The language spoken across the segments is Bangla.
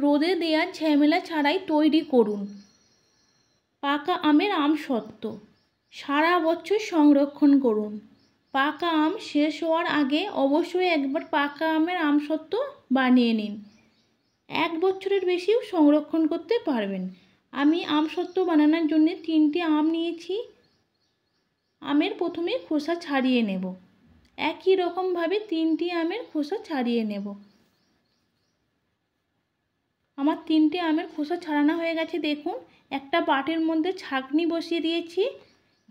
রোদে দেওয়ার ঝামেলা ছাড়াই তৈরি করুন পাকা আমের আমসত্ত্ব। সারা বছর সংরক্ষণ করুন। পাকা আম শেষ হওয়ার আগে অবশ্যই একবার পাকা আমের আমসত্ত্ব বানিয়ে নিন। 1 বছরের বেশিও সংরক্ষণ করতে পারবেন। আমি আমসত্ত্ব বানানোর জন্য 3টে আম নিয়েছি। আমের প্রথমে খোসা ছাড়িয়ে নেব। একই রকমভাবে 3টে আমের খোসা ছাড়িয়ে নেব। আমার 3টে আমের খোসা ছাড়ানো হয়ে গেছে। দেখুন, একটা বাটির মধ্যে ছাঁকনি বসিয়ে দিয়েছি।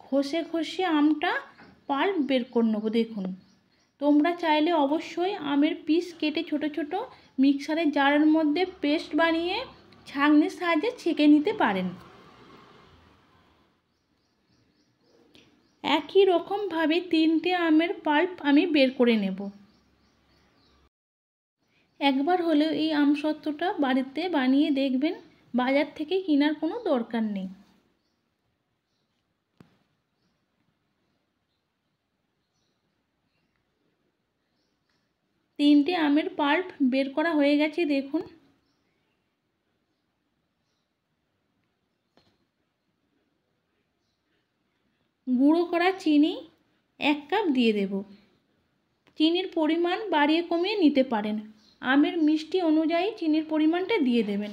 ঘষে ঘষে আমটা পাল্প বের করে নেব। দেখুন, তোমরা চাইলে অবশ্যই আমের পিস কেটে ছোট ছোট মিক্সারের জারের মধ্যে পেস্ট বানিয়ে ছাঁকনির সাহায্যে ছেঁকে নিতে পারেন। একই রকমভাবে 3টে আমের পাল্প আমি বের করে নেব। একবার হলেও এই আমসত্ত্বটা বাড়িতে বানিয়ে দেখবেন, বাজার থেকে কেনার কোনো দরকার নেই। তিনটে আমের পাল্প বের করা হয়ে গেছে। দেখুন, গুঁড়ো করা চিনি 1 কাপ দিয়ে দেব। চিনির পরিমাণ বাড়িয়ে কমিয়ে নিতে পারেন। আমের মিষ্টি অনুযায়ী চিনির পরিমাণটা দিয়ে দেবেন।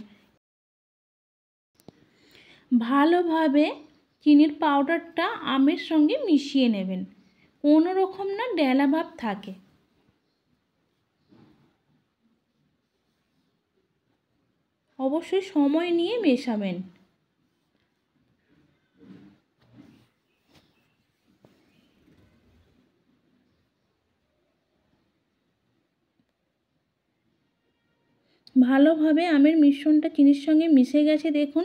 ভালোভাবে চিনির পাউডারটা আমের সঙ্গে মিশিয়ে নেবেন, কোনো রকম না ডেলা ভাব থাকে। অবশ্যই সময় নিয়ে মেশাবেন। ভালোভাবে আমের মিশ্রণটা চিনির সঙ্গে মিশে গেছে। দেখুন,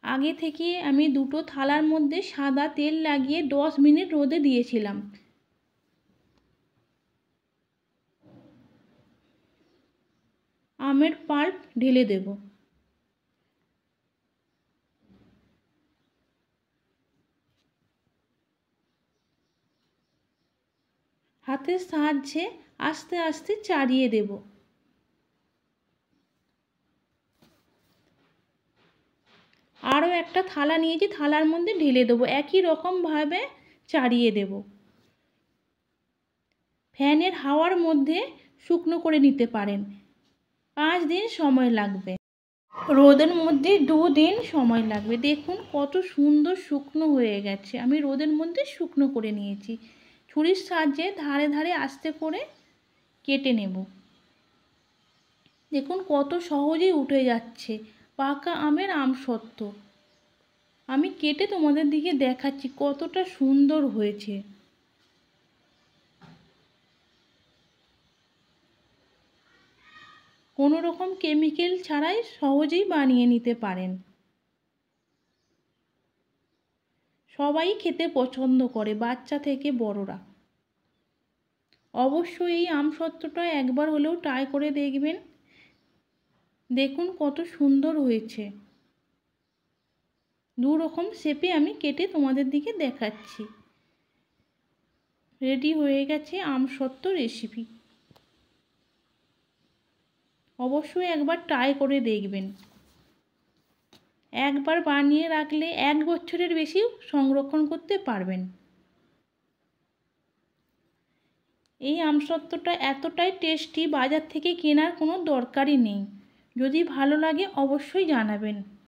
আগে থেকে আমি 2টো থালার মধ্যে সাদা তেল লাগিয়ে 10 মিনিট রোদে দিয়েছিলাম। আমের পাল্প ঢেলে দেব। হাতের সাহায্যে আস্তে আস্তে চাড়িয়ে দেব। আরও একটা থালা নিয়েছি, থালার মধ্যে ঢেলে দেবো। একই রকমভাবে চাড়িয়ে দেব। ফ্যানের হাওয়ার মধ্যে শুকনো করে নিতে পারেন। 5 দিন সময় লাগবে। রোদের মধ্যে 2 দিন সময় লাগবে। দেখুন কত সুন্দর শুকনো হয়ে গেছে। আমি রোদের মধ্যে শুকনো করে নিয়েছি। ছুরির সাহায্যে ধারে ধারে আস্তে করে কেটে নেব। দেখুন কত সহজেই উঠে যাচ্ছে পাকা আমের আমসত্ত্ব। আমি কেটে তোমাদের দিকে দেখাচ্ছি কতটা সুন্দর হয়েছে। কোনো রকম কেমিক্যাল ছাড়াই সহজেই বানিয়ে নিতে পারেন। সবাই খেতে পছন্দ করে, বাচ্চা থেকে বড়রা। অবশ্যই এই আমসত্ত্বটা একবার হলেও ট্রাই করে দেখবেন। দেখুন কত সুন্দর হয়েছে। 2 রকম শেপে আমি কেটে তোমাদের দিকে দেখাচ্ছি। রেডি হয়ে গেছে আমসত্ত্ব রেসিপি। অবশ্যই একবার ট্রাই করে দেখবেন। একবার বানিয়ে রাখলে 1 বছরের বেশি সংরক্ষণ করতে পারবেন। এই আমসত্ত্বটা এতটাই টেস্টি, বাজার থেকে কেনার কোনো দরকারই নেই। যদি ভালো লাগে অবশ্যই জানাবেন।